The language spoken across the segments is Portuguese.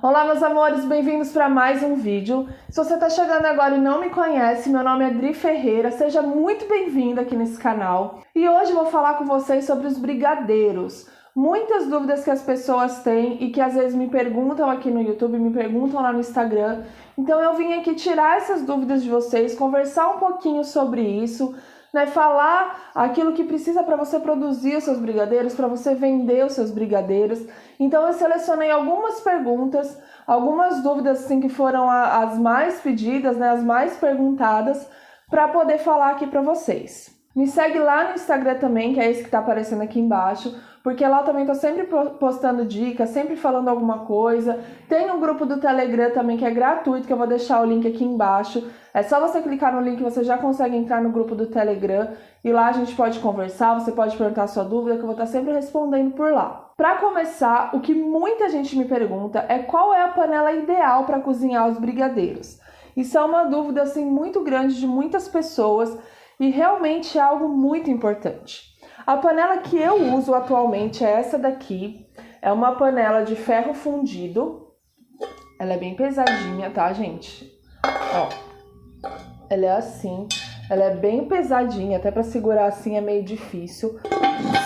Olá meus amores, bem-vindos para mais um vídeo. Se você está chegando agora e não me conhece, meu nome é Dri Ferreira, seja muito bem-vindo aqui nesse canal. E hoje eu vou falar com vocês sobre os brigadeiros. Muitas dúvidas que as pessoas têm e que às vezes me perguntam aqui no YouTube, me perguntam lá no Instagram. Então eu vim aqui tirar essas dúvidas de vocês, conversar um pouquinho sobre isso, falar aquilo que precisa para você produzir os seus brigadeiros, para você vender os seus brigadeiros. Então eu selecionei algumas perguntas, algumas dúvidas assim, que foram as mais pedidas, as mais perguntadas, para poder falar aqui para vocês. Me segue lá no Instagram também, que é esse que está aparecendo aqui embaixo, porque lá também estou sempre postando dicas, sempre falando alguma coisa. Tem um grupo do Telegram também que é gratuito, que eu vou deixar o link aqui embaixo. É só você clicar no link e você já consegue entrar no grupo do Telegram. E lá a gente pode conversar, você pode perguntar a sua dúvida, que eu vou estar sempre respondendo por lá. Para começar, o que muita gente me pergunta é qual é a panela ideal para cozinhar os brigadeiros. Isso é uma dúvida assim, muito grande de muitas pessoas e realmente é algo muito importante. A panela que eu uso atualmente é essa daqui. É uma panela de ferro fundido. Ela é bem pesadinha, tá, gente? Ó, ela é assim. Ela é bem pesadinha, até para segurar assim é meio difícil.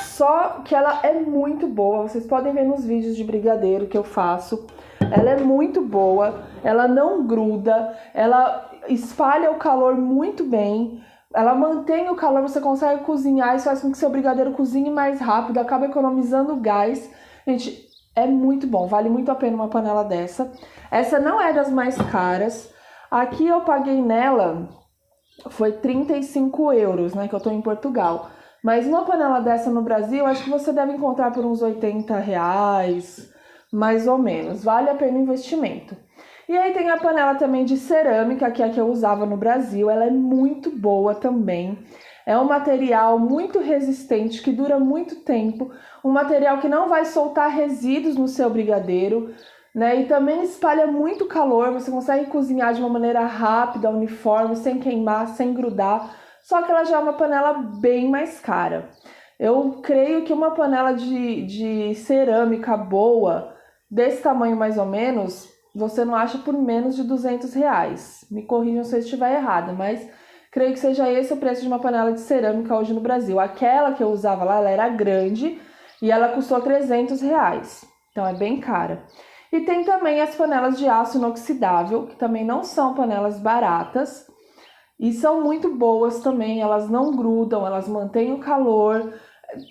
Só que ela é muito boa. Vocês podem ver nos vídeos de brigadeiro que eu faço. Ela é muito boa. Ela não gruda. Ela espalha o calor muito bem. Ela mantém o calor, você consegue cozinhar, isso faz com que seu brigadeiro cozinhe mais rápido, acaba economizando gás. Gente, é muito bom, vale muito a pena uma panela dessa. Essa não é das mais caras. Aqui eu paguei nela, foi 35 euros, que eu tô em Portugal. Mas uma panela dessa no Brasil, acho que você deve encontrar por uns 80 reais, mais ou menos. Vale a pena o investimento. E aí tem a panela também de cerâmica, que é a que eu usava no Brasil. Ela é muito boa também. É um material muito resistente, que dura muito tempo. Um material que não vai soltar resíduos no seu brigadeiro, E também espalha muito calor. Você consegue cozinhar de uma maneira rápida, uniforme, sem queimar, sem grudar. Só que ela já é uma panela bem mais cara. Eu creio que uma panela de cerâmica boa, desse tamanho mais ou menos, você não acha por menos de 200 reais. Me corrijam se eu estiver errada, mas creio que seja esse o preço de uma panela de cerâmica hoje no Brasil. Aquela que eu usava lá, ela era grande e ela custou 300 reais. Então é bem cara. E tem também as panelas de aço inoxidável, que também não são panelas baratas. E são muito boas também, elas não grudam, elas mantêm o calor.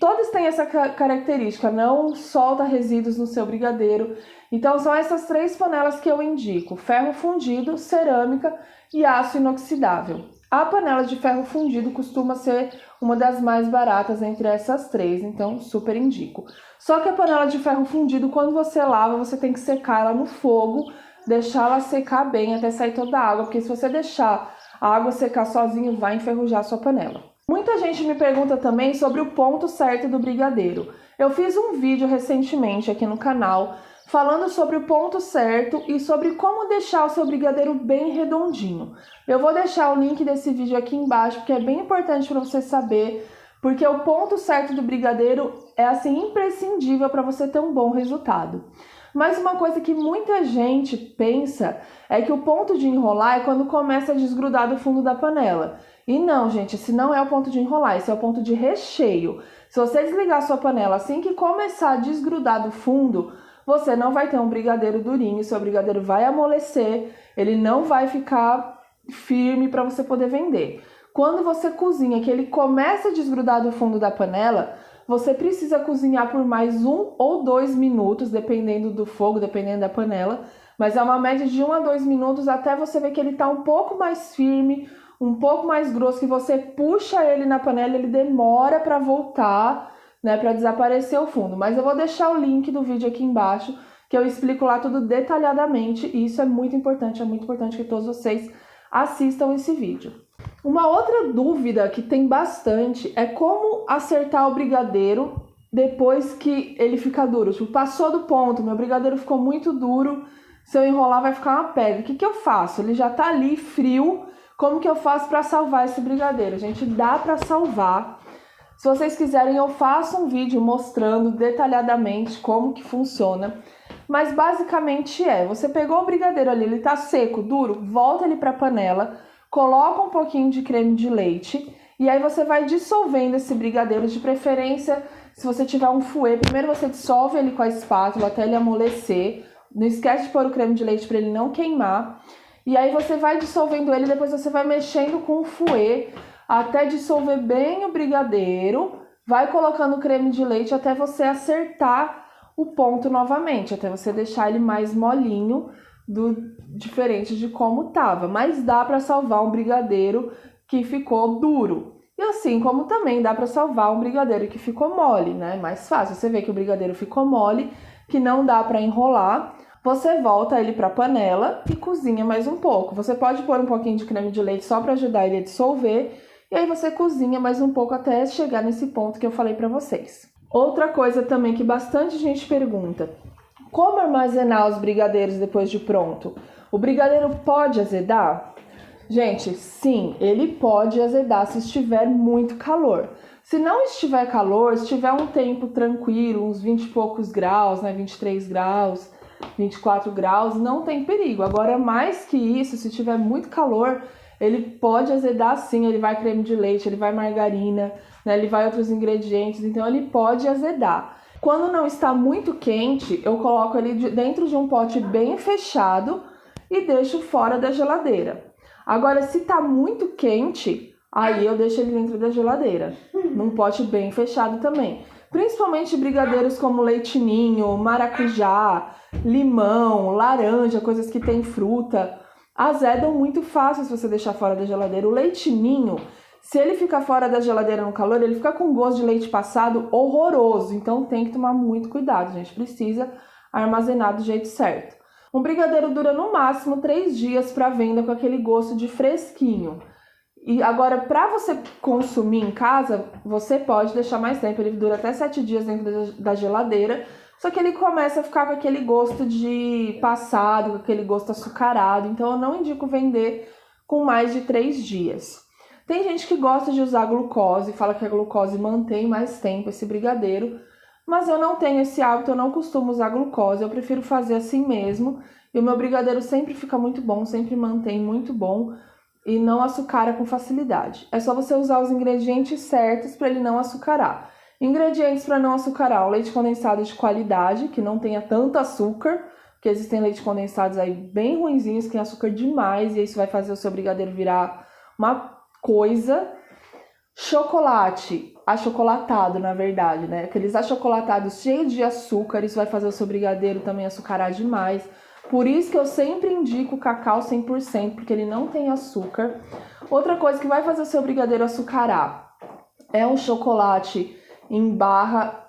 Todas têm essa característica, não solta resíduos no seu brigadeiro. Então são essas três panelas que eu indico: ferro fundido, cerâmica e aço inoxidável. A panela de ferro fundido costuma ser uma das mais baratas entre essas três, então super indico. Só que a panela de ferro fundido, quando você lava, você tem que secar ela no fogo, deixar ela secar bem até sair toda a água, porque se você deixar a água secar sozinho, vai enferrujar a sua panela. Muita gente me pergunta também sobre o ponto certo do brigadeiro. Eu fiz um vídeo recentemente aqui no canal falando sobre o ponto certo e sobre como deixar o seu brigadeiro bem redondinho. Eu vou deixar o link desse vídeo aqui embaixo, porque é bem importante para você saber, porque o ponto certo do brigadeiro é assim imprescindível para você ter um bom resultado. Mas uma coisa que muita gente pensa é que o ponto de enrolar é quando começa a desgrudar do fundo da panela. E não, gente, esse não é o ponto de enrolar, esse é o ponto de recheio. Se você desligar a sua panela assim que começar a desgrudar do fundo, você não vai ter um brigadeiro durinho, seu brigadeiro vai amolecer, ele não vai ficar firme para você poder vender. Quando você cozinha, que ele começa a desgrudar do fundo da panela, você precisa cozinhar por mais 1 ou 2 minutos, dependendo do fogo, dependendo da panela. Mas é uma média de 1 a 2 minutos até você ver que ele está um pouco mais firme, um pouco mais grosso, que você puxa ele na panela, ele demora para voltar, para desaparecer o fundo. Mas eu vou deixar o link do vídeo aqui embaixo, que eu explico lá tudo detalhadamente. E isso é muito importante que todos vocês assistam esse vídeo. Uma outra dúvida que tem bastante é como acertar o brigadeiro depois que ele fica duro. Tipo, passou do ponto, meu brigadeiro ficou muito duro, se eu enrolar vai ficar uma pedra. O que eu faço? Ele já tá ali frio, como que eu faço para salvar esse brigadeiro? Gente, dá para salvar. Se vocês quiserem, eu faço um vídeo mostrando detalhadamente como que funciona. Mas basicamente você pegou o brigadeiro ali, ele tá seco, duro, volta ele pra panela, coloca um pouquinho de creme de leite e aí você vai dissolvendo esse brigadeiro, de preferência, se você tiver um fouet, primeiro você dissolve ele com a espátula até ele amolecer. Não esquece de pôr o creme de leite para ele não queimar. E aí você vai dissolvendo ele, depois você vai mexendo com o fouet até dissolver bem o brigadeiro. Vai colocando o creme de leite até você acertar o ponto novamente, até você deixar ele mais molinho, diferente de como tava. Mas dá para salvar um brigadeiro que ficou duro. E assim como também dá para salvar um brigadeiro que ficou mole, né? Mais fácil. Você vê que o brigadeiro ficou mole, que não dá para enrolar. Você volta ele para a panela e cozinha mais um pouco. Você pode pôr um pouquinho de creme de leite só para ajudar ele a dissolver. E aí você cozinha mais um pouco até chegar nesse ponto que eu falei para vocês. Outra coisa também que bastante gente pergunta: como armazenar os brigadeiros depois de pronto? O brigadeiro pode azedar? Gente, sim, ele pode azedar se estiver muito calor. Se não estiver calor, se estiver um tempo tranquilo, uns 20 e poucos graus, né, 23 graus, 24 graus, não tem perigo. Agora, mais que isso, se tiver muito calor, ele pode azedar sim, ele vai creme de leite, ele vai margarina, né, ele vai outros ingredientes, então ele pode azedar. Quando não está muito quente, eu coloco ele dentro de um pote bem fechado e deixo fora da geladeira. Agora, se tá muito quente, aí eu deixo ele dentro da geladeira, num pote bem fechado também. Principalmente brigadeiros como leite ninho, maracujá, limão, laranja, coisas que tem fruta, azedam muito fácil se você deixar fora da geladeira. O leite ninho, se ele ficar fora da geladeira no calor, ele fica com gosto de leite passado horroroso. Então tem que tomar muito cuidado, gente. Precisa armazenar do jeito certo. Um brigadeiro dura no máximo 3 dias para venda com aquele gosto de fresquinho. E agora, para você consumir em casa, você pode deixar mais tempo. Ele dura até 7 dias dentro da geladeira. Só que ele começa a ficar com aquele gosto de passado, com aquele gosto açucarado. Então, eu não indico vender com mais de 3 dias. Tem gente que gosta de usar glucose, fala que a glucose mantém mais tempo esse brigadeiro. Mas eu não tenho esse hábito, eu não costumo usar glucose. Eu prefiro fazer assim mesmo. E o meu brigadeiro sempre fica muito bom, sempre mantém muito bom. E não açucara com facilidade. É só você usar os ingredientes certos para ele não açucarar. Ingredientes para não açucarar: o leite condensado de qualidade, que não tenha tanto açúcar, porque existem leite condensados aí bem ruinzinhos, que tem açúcar demais, e isso vai fazer o seu brigadeiro virar uma coisa. Chocolate, achocolatado na verdade, né? Aqueles achocolatados cheios de açúcar, isso vai fazer o seu brigadeiro também açucarar demais. Por isso que eu sempre indico o cacau 100%, porque ele não tem açúcar. Outra coisa que vai fazer o seu brigadeiro açucarar é um chocolate em barra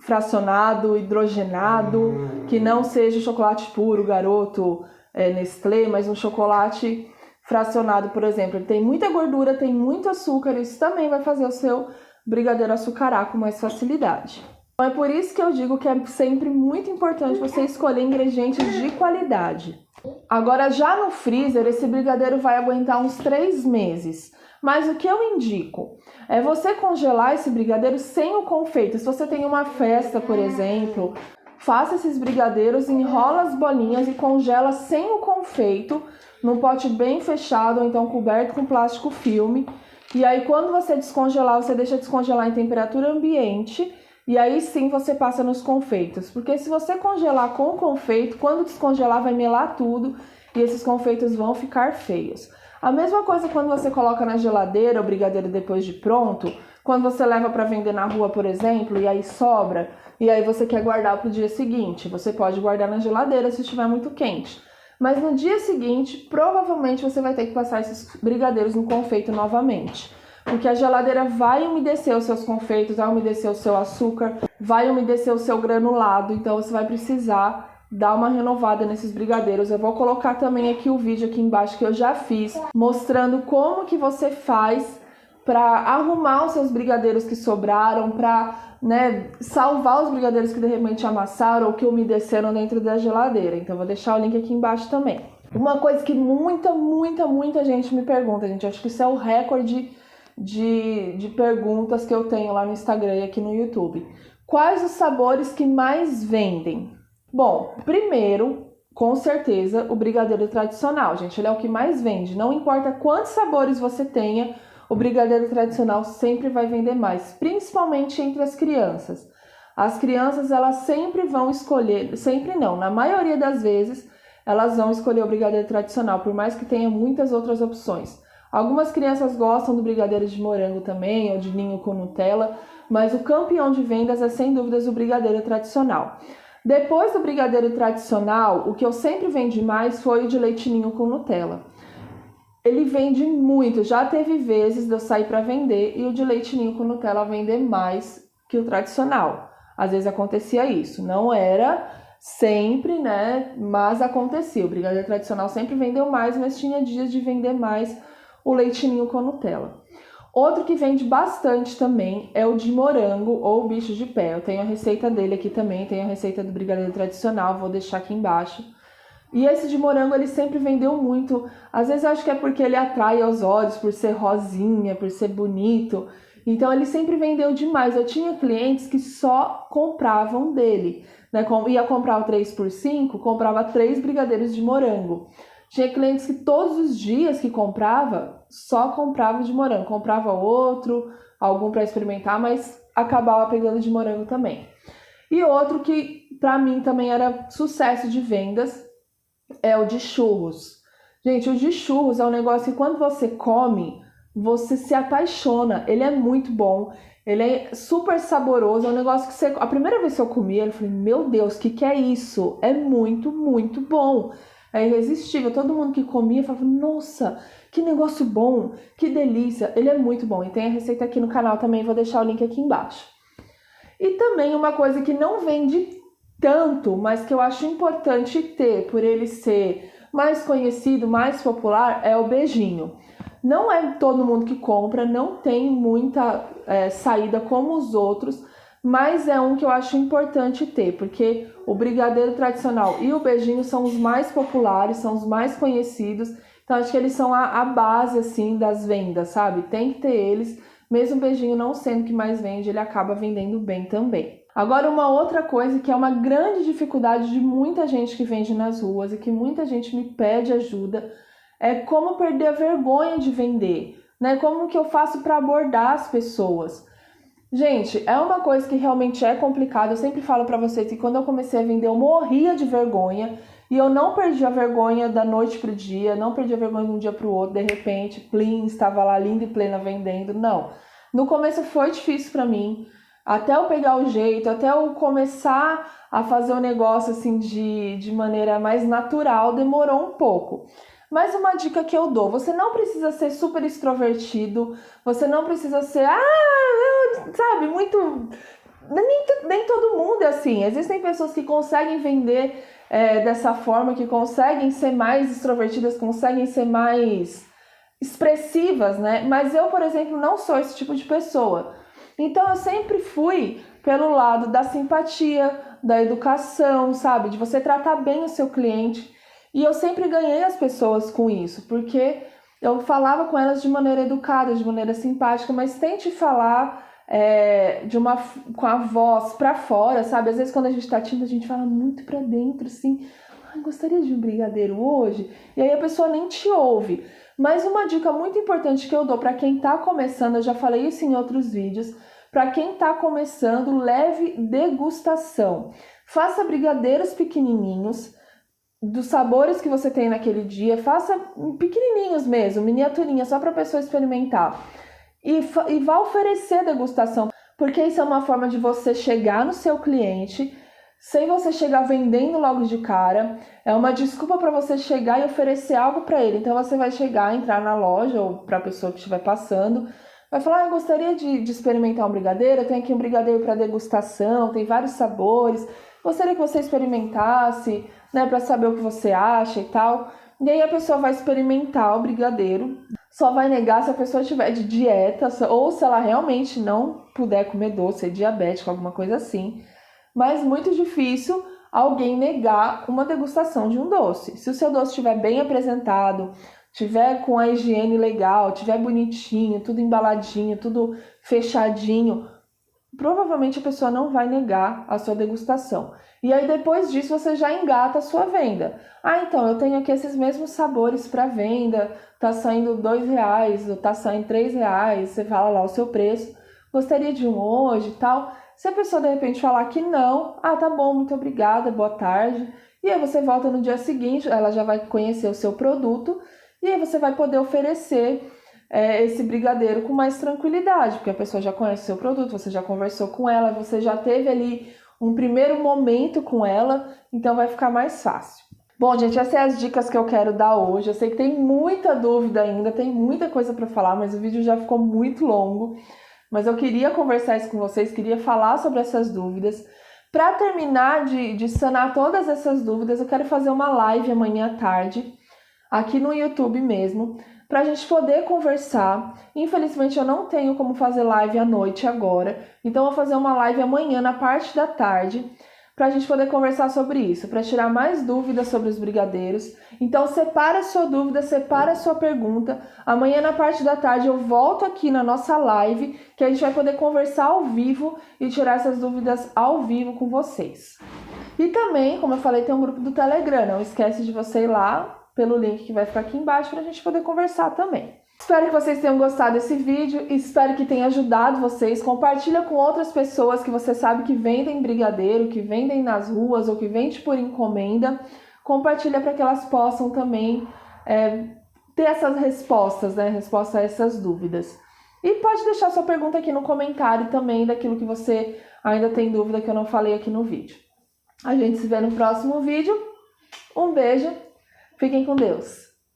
fracionado, hidrogenado, que não seja chocolate puro, Garoto, Nestlé, mas um chocolate fracionado, por exemplo. Ele tem muita gordura, tem muito açúcar, isso também vai fazer o seu brigadeiro açucarar com mais facilidade. Então é por isso que eu digo que é sempre muito importante você escolher ingredientes de qualidade. Agora, já no freezer, esse brigadeiro vai aguentar uns 3 meses. Mas o que eu indico é você congelar esse brigadeiro sem o confeito. Se você tem uma festa, por exemplo, faça esses brigadeiros, enrola as bolinhas e congela sem o confeito, num pote bem fechado ou então coberto com plástico filme. E aí, quando você descongelar, você deixa descongelar em temperatura ambiente. E aí sim você passa nos confeitos, porque se você congelar com o confeito, quando descongelar vai melar tudo e esses confeitos vão ficar feios. A mesma coisa quando você coloca na geladeira o brigadeiro depois de pronto, quando você leva para vender na rua, por exemplo, e aí sobra, e aí você quer guardar para o dia seguinte, você pode guardar na geladeira se estiver muito quente. Mas no dia seguinte, provavelmente você vai ter que passar esses brigadeiros no confeito novamente. Porque a geladeira vai umedecer os seus confeitos, vai umedecer o seu açúcar, vai umedecer o seu granulado. Então você vai precisar dar uma renovada nesses brigadeiros. Eu vou colocar também aqui o vídeo aqui embaixo que eu já fiz, mostrando como que você faz para arrumar os seus brigadeiros que sobraram, para salvar os brigadeiros que de repente amassaram ou que umedeceram dentro da geladeira. Então eu vou deixar o link aqui embaixo também. Uma coisa que muita gente me pergunta, gente, acho que isso é o recorde de perguntas que eu tenho lá no Instagram e aqui no YouTube. Quais os sabores que mais vendem? Bom, primeiro, com certeza, o brigadeiro tradicional, gente, ele é o que mais vende. Não importa quantos sabores você tenha, o brigadeiro tradicional sempre vai vender mais, principalmente entre as crianças. As crianças, elas sempre vão escolher, sempre não, na maioria das vezes, elas vão escolher o brigadeiro tradicional, por mais que tenha muitas outras opções. Algumas crianças gostam do brigadeiro de morango também, ou de ninho com Nutella, mas o campeão de vendas é sem dúvidas o brigadeiro tradicional. Depois do brigadeiro tradicional, o que eu sempre vendi mais foi o de leite ninho com Nutella. Ele vende muito, já teve vezes de eu sair para vender e o de leite ninho com Nutella vender mais que o tradicional. Às vezes acontecia isso, não era sempre, né? Mas acontecia. O brigadeiro tradicional sempre vendeu mais, mas tinha dias de vender mais o leite ninho com Nutella. Outro que vende bastante também é o de morango ou bicho de pé. Eu tenho a receita dele aqui também, tenho a receita do brigadeiro tradicional, vou deixar aqui embaixo. E esse de morango ele sempre vendeu muito. Às vezes eu acho que é porque ele atrai aos olhos, por ser rosinha, por ser bonito. Então ele sempre vendeu demais. Eu tinha clientes que só compravam dele, né? Ia comprar o 3x5, comprava 3 brigadeiros de morango. Tinha clientes que todos os dias que comprava, só comprava de morango. Comprava outro, algum para experimentar, mas acabava pegando de morango também. E outro que para mim também era sucesso de vendas é o de churros. Gente, o de churros é um negócio que quando você come, você se apaixona. Ele é muito bom, ele é super saboroso. É um negócio que você... A primeira vez que eu comi, eu falei, meu Deus, o que é isso? É muito, muito bom. É irresistível. Todo mundo que comia falava, nossa, que negócio bom, que delícia. Ele é muito bom. E tem a receita aqui no canal também, vou deixar o link aqui embaixo. E também uma coisa que não vende tanto, mas que eu acho importante ter, por ele ser mais conhecido, mais popular, é o beijinho. Não é todo mundo que compra, não tem muita saída como os outros, mas é um que eu acho importante ter, porque o brigadeiro tradicional e o beijinho são os mais populares, são os mais conhecidos, então acho que eles são a base, assim, das vendas, sabe? Tem que ter eles, mesmo o beijinho não sendo o que mais vende, ele acaba vendendo bem também. Agora, uma outra coisa que é uma grande dificuldade de muita gente que vende nas ruas e que muita gente me pede ajuda é como perder a vergonha de vender, né? Como que eu faço para abordar as pessoas? Gente, é uma coisa que realmente é complicada. Eu sempre falo para vocês que quando eu comecei a vender eu morria de vergonha e eu não perdi a vergonha da noite pro dia, não perdi a vergonha de um dia pro outro, de repente, plim, estava lá linda e plena vendendo. Não. No começo foi difícil para mim. Até eu pegar o jeito, até eu começar a fazer o negócio assim de maneira mais natural, demorou um pouco. Mas uma dica que eu dou, você não precisa ser super extrovertido, você não precisa ser, sabe, muito... Nem todo mundo é assim. Existem pessoas que conseguem vender dessa forma, que conseguem ser mais extrovertidas, conseguem ser mais expressivas, né? Mas eu, por exemplo, não sou esse tipo de pessoa. Então eu sempre fui pelo lado da simpatia, da educação, sabe? De você tratar bem o seu cliente. E eu sempre ganhei as pessoas com isso, porque eu falava com elas de maneira educada, de maneira simpática, mas tente falar com a voz pra fora, sabe? Às vezes quando a gente tá tímida, a gente fala muito pra dentro, assim, gostaria de um brigadeiro hoje? E aí a pessoa nem te ouve. Mas uma dica muito importante que eu dou para quem tá começando, eu já falei isso em outros vídeos, para quem tá começando, leve degustação. Faça brigadeiros pequenininhos, dos sabores que você tem naquele dia, faça pequenininhos mesmo, miniaturinha, só para a pessoa experimentar. E vá oferecer degustação, porque isso é uma forma de você chegar no seu cliente, sem você chegar vendendo logo de cara. É uma desculpa para você chegar e oferecer algo para ele. Então você vai chegar, entrar na loja ou para a pessoa que estiver passando, vai falar, eu gostaria de experimentar um brigadeiro, eu tenho aqui um brigadeiro para degustação, tem vários sabores, gostaria que você experimentasse, né, para saber o que você acha e tal. E aí a pessoa vai experimentar o brigadeiro, só vai negar se a pessoa estiver de dieta ou se ela realmente não puder comer doce, é diabética, alguma coisa assim. Mas muito difícil alguém negar uma degustação de um doce. Se o seu doce estiver bem apresentado, tiver com a higiene legal, tiver bonitinho, tudo embaladinho, tudo fechadinho, provavelmente a pessoa não vai negar a sua degustação. E aí depois disso você já engata a sua venda. Ah, então eu tenho aqui esses mesmos sabores para venda, tá saindo R$2, ou tá saindo R$3, você fala lá o seu preço, gostaria de um hoje e tal. Se a pessoa de repente falar que não, ah, tá bom, muito obrigada, boa tarde. E aí você volta no dia seguinte, ela já vai conhecer o seu produto, e aí você vai poder oferecer esse brigadeiro com mais tranquilidade, porque a pessoa já conhece o seu produto, você já conversou com ela, você já teve ali um primeiro momento com ela, então vai ficar mais fácil. Bom, gente, essas são as dicas que eu quero dar hoje. Eu sei que tem muita dúvida ainda, tem muita coisa para falar, mas o vídeo já ficou muito longo. Mas eu queria conversar isso com vocês, queria falar sobre essas dúvidas. Para terminar de sanar todas essas dúvidas, eu quero fazer uma live amanhã à tarde, aqui no YouTube mesmo, para a gente poder conversar. Infelizmente eu não tenho como fazer live à noite agora, então eu vou fazer uma live amanhã na parte da tarde, para a gente poder conversar sobre isso, para tirar mais dúvidas sobre os brigadeiros. Então separa a sua dúvida, separa a sua pergunta. Amanhã na parte da tarde eu volto aqui na nossa live, que a gente vai poder conversar ao vivo e tirar essas dúvidas ao vivo com vocês. E também, como eu falei, tem um grupo do Telegram, não esquece de você ir lá pelo link que vai ficar aqui embaixo para a gente poder conversar também. Espero que vocês tenham gostado desse vídeo, espero que tenha ajudado vocês. Compartilha com outras pessoas que você sabe que vendem brigadeiro, que vendem nas ruas ou que vende por encomenda. Compartilha para que elas possam também ter essas respostas, né? Resposta a essas dúvidas. E pode deixar sua pergunta aqui no comentário também daquilo que você ainda tem dúvida que eu não falei aqui no vídeo. A gente se vê no próximo vídeo. Um beijo, fiquem com Deus!